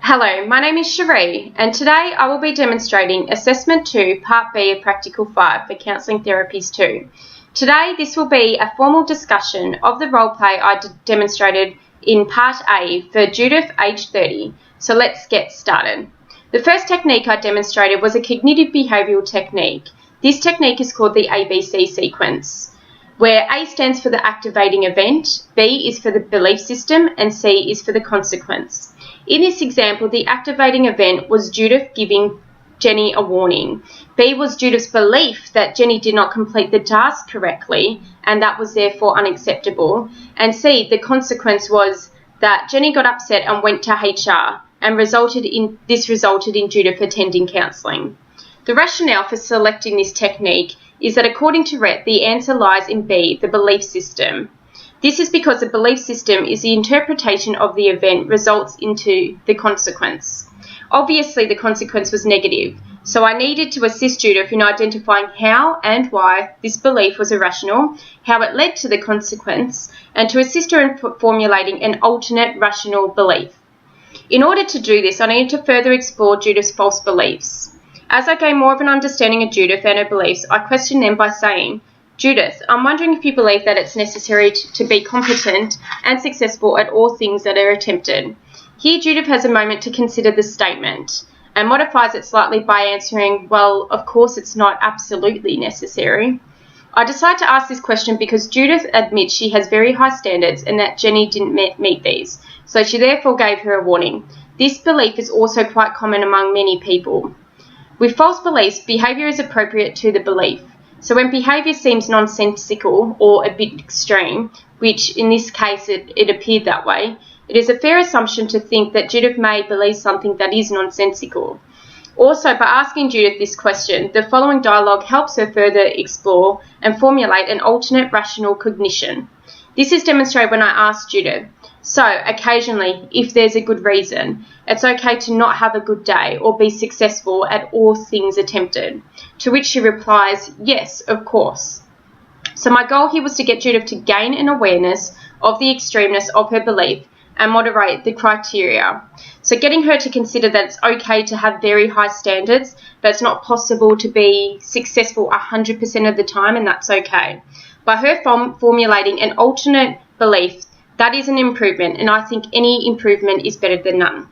Hello, my name is Cherie, and today I will be demonstrating Assessment 2, Part B of Practical 5 for Counselling Therapies 2. Today, this will be a formal discussion of the role play I demonstrated in Part A for Judith, aged 30. So let's get started. The first technique I demonstrated was a cognitive behavioural technique. This technique is called the ABC sequence, where A stands for the activating event, B is for the belief system, and C is for the consequence. In this example, the activating event was Judith giving Jenny a warning. B was Judith's belief that Jenny did not complete the task correctly, and that was therefore unacceptable. And C, the consequence was that Jenny got upset and went to HR, and resulted in Judith attending counselling. The rationale for selecting this technique is that according to Rhett, the answer lies in B, the belief system. This is because the belief system is the interpretation of the event results into the consequence. Obviously, the consequence was negative, so I needed to assist Judith in identifying how and why this belief was irrational, how it led to the consequence, and to assist her in formulating an alternate rational belief. In order to do this, I needed to further explore Judith's false beliefs. As I gained more of an understanding of Judith and her beliefs, I questioned them by saying, Judith, I'm wondering if you believe that it's necessary to be competent and successful at all things that are attempted. Here, Judith has a moment to consider the statement and modifies it slightly by answering, well, of course it's not absolutely necessary. I decide to ask this question because Judith admits she has very high standards and that Jenny didn't meet these, so she therefore gave her a warning. This belief is also quite common among many people. With false beliefs, behaviour is appropriate to the belief. So when behaviour seems nonsensical or a bit extreme, which in this case it appeared that way, it is a fair assumption to think that Judith may believe something that is nonsensical. Also, by asking Judith this question, the following dialogue helps her further explore and formulate an alternate rational cognition. This is demonstrated when I asked Judith, so occasionally, if there's a good reason, it's okay to not have a good day or be successful at all things attempted. To which she replies, yes, of course. So my goal here was to get Judith to gain an awareness of the extremeness of her belief and moderate the criteria. So getting her to consider that it's okay to have very high standards, but it's not possible to be successful 100% of the time, and that's okay. By her formulating an alternate belief, that is an improvement, and I think any improvement is better than none.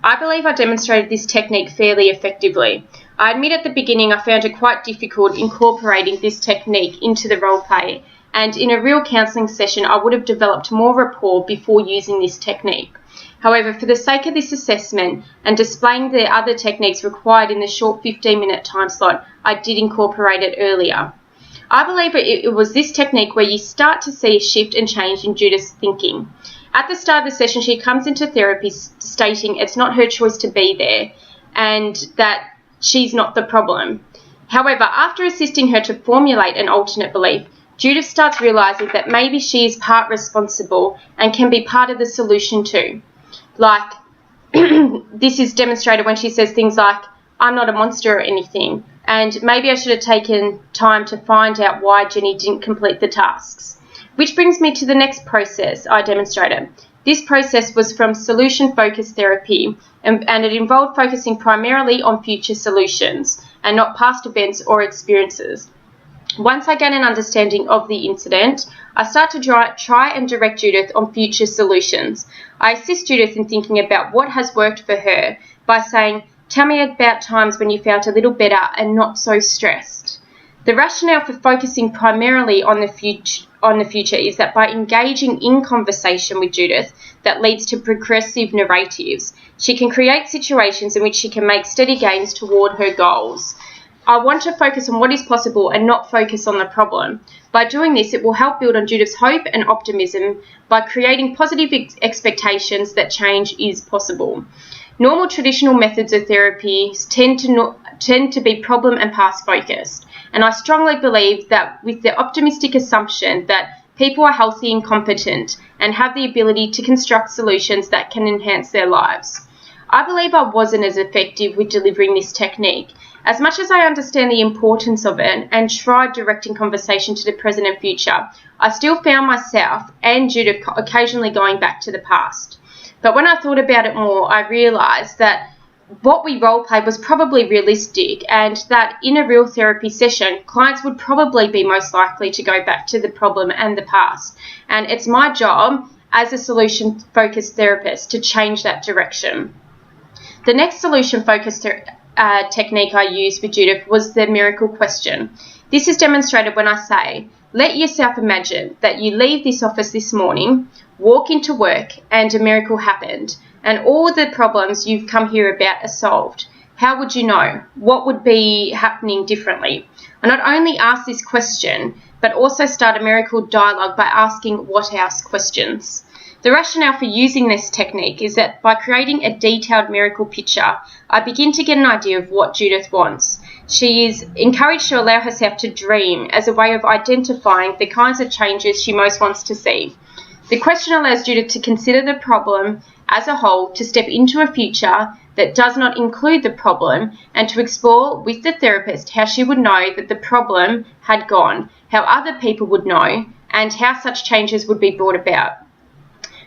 I believe I demonstrated this technique fairly effectively. I admit at the beginning I found it quite difficult incorporating this technique into the role play, and in a real counselling session I would have developed more rapport before using this technique. However, for the sake of this assessment and displaying the other techniques required in the short 15-minute time slot, I did incorporate it earlier. I believe it was this technique where you start to see a shift and change in Judith's thinking. At the start of the session, she comes into therapy stating it's not her choice to be there and that she's not the problem. However, after assisting her to formulate an alternate belief, Judith starts realising that maybe she is part responsible and can be part of the solution too. Like, this is demonstrated when she says things like, I'm not a monster or anything, and maybe I should have taken time to find out why Jenny didn't complete the tasks. Which brings me to the next process I demonstrated. This process was from solution-focused therapy, and it involved focusing primarily on future solutions and not past events or experiences. Once I gain an understanding of the incident, I start to try and direct Judith on future solutions. I assist Judith in thinking about what has worked for her by saying, tell me about times when you felt a little better and not so stressed. The rationale for focusing primarily on the future is that by engaging in conversation with Judith that leads to progressive narratives, she can create situations in which she can make steady gains toward her goals. I want to focus on what is possible and not focus on the problem. By doing this, it will help build on Judith's hope and optimism by creating positive expectations that change is possible. Normal traditional methods of therapy tend to be problem and past focused, and I strongly believe that with the optimistic assumption that people are healthy and competent and have the ability to construct solutions that can enhance their lives. I believe I wasn't as effective with delivering this technique. As much as I understand the importance of it and tried directing conversation to the present and future, I still found myself and Judith occasionally going back to the past. But when I thought about it more, I realised that what we role played was probably realistic, and that in a real therapy session, clients would probably be most likely to go back to the problem and the past. And it's my job as a solution-focused therapist to change that direction. The next solution-focused technique I used with Judith was the miracle question. This is demonstrated when I say, let yourself imagine that you leave this office this morning, walk into work, and a miracle happened, and all the problems you've come here about are solved. How would you know? What would be happening differently? I not only ask this question, but also start a miracle dialogue by asking what else questions. The rationale for using this technique is that by creating a detailed miracle picture, I begin to get an idea of what Judith wants. She is encouraged to allow herself to dream as a way of identifying the kinds of changes she most wants to see. The question allows Judith to consider the problem as a whole, to step into a future that does not include the problem, and to explore with the therapist how she would know that the problem had gone, how other people would know, and how such changes would be brought about.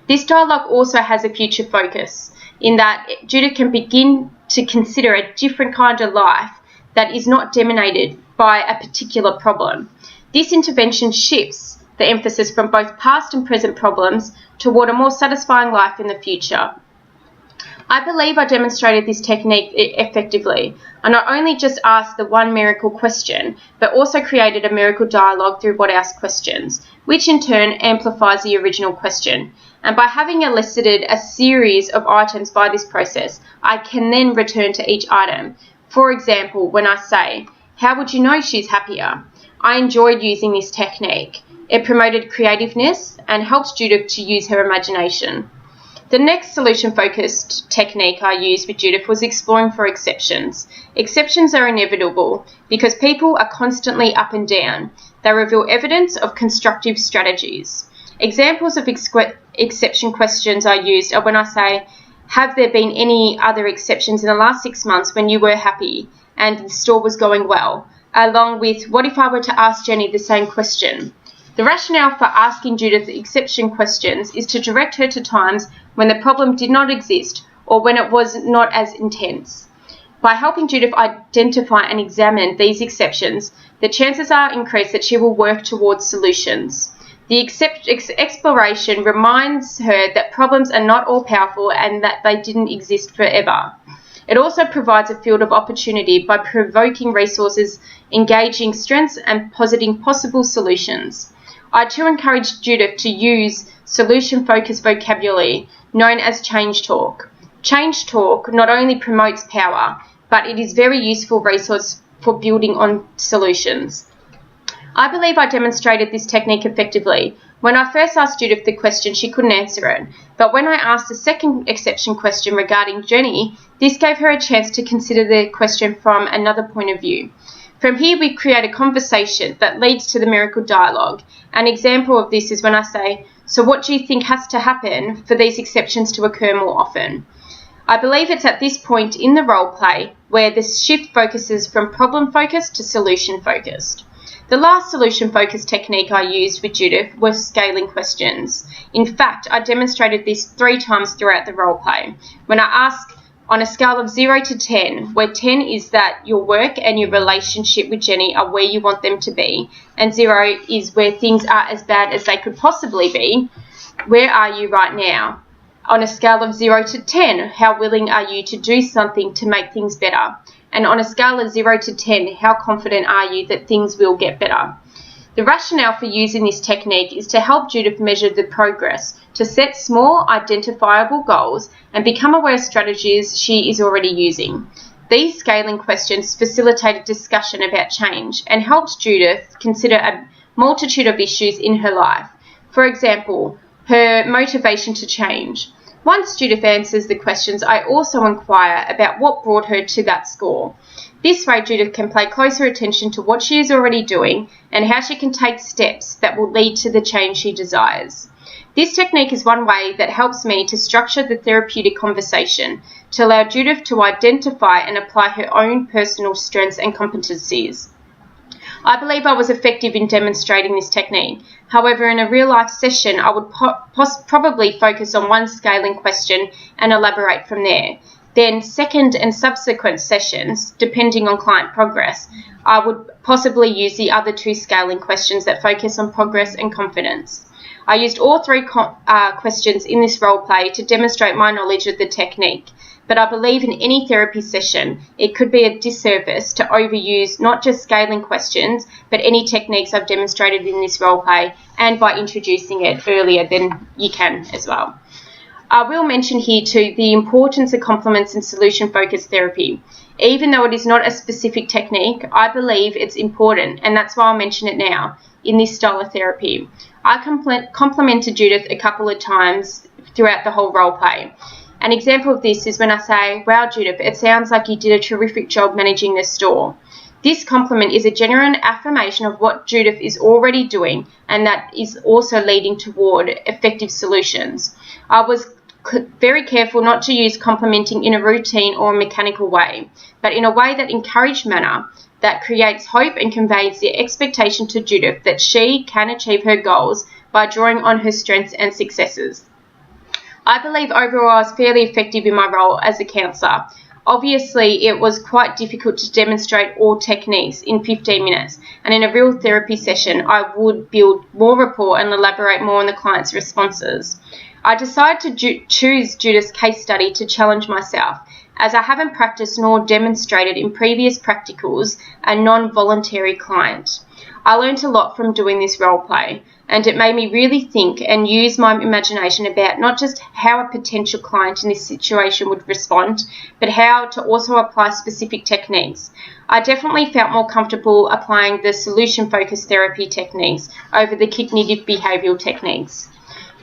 This dialogue also has a future focus, in that Judith can begin to consider a different kind of life that is not dominated by a particular problem. This intervention shifts the emphasis from both past and present problems toward a more satisfying life in the future. I believe I demonstrated this technique effectively. I not only just asked the one miracle question, but also created a miracle dialogue through what else questions, which in turn amplifies the original question. And by having elicited a series of items by this process, I can then return to each item. For example, when I say, how would you know she's happier? I enjoyed using this technique. It promoted creativeness and helped Judith to use her imagination. The next solution-focused technique I used with Judith was exploring for exceptions. Exceptions are inevitable because people are constantly up and down. They reveal evidence of constructive strategies. Examples of exception questions I used are when I say, have there been any other exceptions in the last 6 months when you were happy and the store was going well? Along with, what if I were to ask Jenny the same question? The rationale for asking Judith exception questions is to direct her to times when the problem did not exist or when it was not as intense. By helping Judith identify and examine these exceptions, the chances are increased that she will work towards solutions. The exploration reminds her that problems are not all-powerful and that they didn't exist forever. It also provides a field of opportunity by provoking resources, engaging strengths, and positing possible solutions. I too encourage Judith to use solution-focused vocabulary known as change talk. Change talk not only promotes power, but it is a very useful resource for building on solutions. I believe I demonstrated this technique effectively. When I first asked Judith the question, she couldn't answer it. But when I asked the second exception question regarding Jenny, this gave her a chance to consider the question from another point of view. From here, we create a conversation that leads to the miracle dialogue. An example of this is when I say, so what do you think has to happen for these exceptions to occur more often? I believe it's at this point in the role play where the shift focuses from problem-focused to solution-focused. The last solution-focused technique I used with Judith was scaling questions. In fact, I demonstrated this 3 times throughout the role play. When I ask, on a scale of 0 to 10, where 10 is that your work and your relationship with Jenny are where you want them to be, and 0 is where things are as bad as they could possibly be, where are you right now? On a scale of 0 to 10, how willing are you to do something to make things better? And on a scale of 0 to 10, how confident are you that things will get better? The rationale for using this technique is to help Judith measure the progress, to set small, identifiable goals, and become aware of strategies she is already using. These scaling questions facilitated discussion about change and helped Judith consider a multitude of issues in her life. For example, her motivation to change. Once Judith answers the questions, I also inquire about what brought her to that score. This way, Judith can pay closer attention to what she is already doing and how she can take steps that will lead to the change she desires. This technique is one way that helps me to structure the therapeutic conversation to allow Judith to identify and apply her own personal strengths and competencies. I believe I was effective in demonstrating this technique. However, in a real-life session, I would probably focus on one scaling question and elaborate from there. Then second and subsequent sessions, depending on client progress, I would possibly use the other two scaling questions that focus on progress and confidence. I used all three questions in this role play to demonstrate my knowledge of the technique, but I believe in any therapy session, it could be a disservice to overuse not just scaling questions, but any techniques I've demonstrated in this role play, and by introducing it earlier than you can as well. I will mention here too the importance of complements in solution-focused therapy. Even though it is not a specific technique, I believe it's important, and that's why I'll mention it now in this style of therapy. I complimented Judith a couple of times throughout the whole role play. An example of this is when I say, "Wow, Judith, it sounds like you did a terrific job managing the store." This compliment is a genuine affirmation of what Judith is already doing, and that is also leading toward effective solutions. I was very careful not to use complimenting in a routine or mechanical way, but in a way that encouraged manner that creates hope and conveys the expectation to Judith that she can achieve her goals by drawing on her strengths and successes. I believe overall I was fairly effective in my role as a counsellor. Obviously, it was quite difficult to demonstrate all techniques in 15 minutes, and in a real therapy session, I would build more rapport and elaborate more on the client's responses. I decided to choose Judith's case study to challenge myself, as I haven't practiced nor demonstrated in previous practicals a non-voluntary client. I learned a lot from doing this role play, and it made me really think and use my imagination about not just how a potential client in this situation would respond, but how to also apply specific techniques. I definitely felt more comfortable applying the solution-focused therapy techniques over the cognitive behavioural techniques.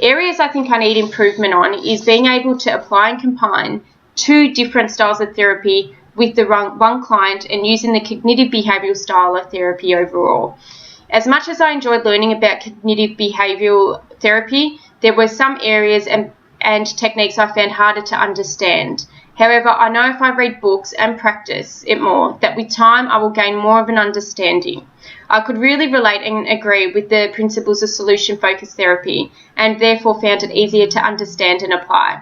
Areas I think I need improvement on is being able to apply and combine two different styles of therapy with the one client and using the cognitive behavioural style of therapy overall. As much as I enjoyed learning about cognitive behavioural therapy, there were some areas and techniques I found harder to understand. However, I know if I read books and practice it more, that with time I will gain more of an understanding. I could really relate and agree with the principles of solution-focused therapy, and therefore found it easier to understand and apply.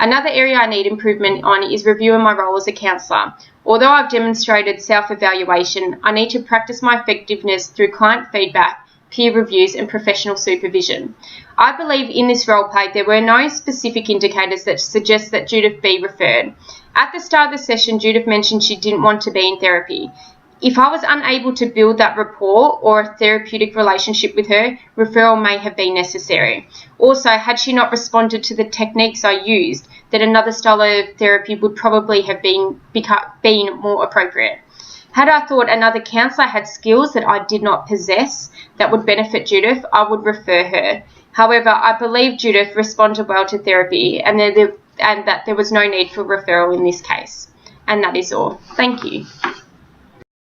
Another area I need improvement on is reviewing my role as a counsellor. Although I've demonstrated self-evaluation, I need to practice my effectiveness through client feedback, peer reviews and professional supervision. I believe in this role play there were no specific indicators that suggest that Judith be referred. At the start of the session, Judith mentioned she didn't want to be in therapy. If I was unable to build that rapport or a therapeutic relationship with her, referral may have been necessary. Also, had she not responded to the techniques I used, then another style of therapy would probably have been more appropriate. Had I thought another counsellor had skills that I did not possess that would benefit Judith, I would refer her. However, I believe Judith responded well to therapy and that there was no need for referral in this case. And that is all. Thank you.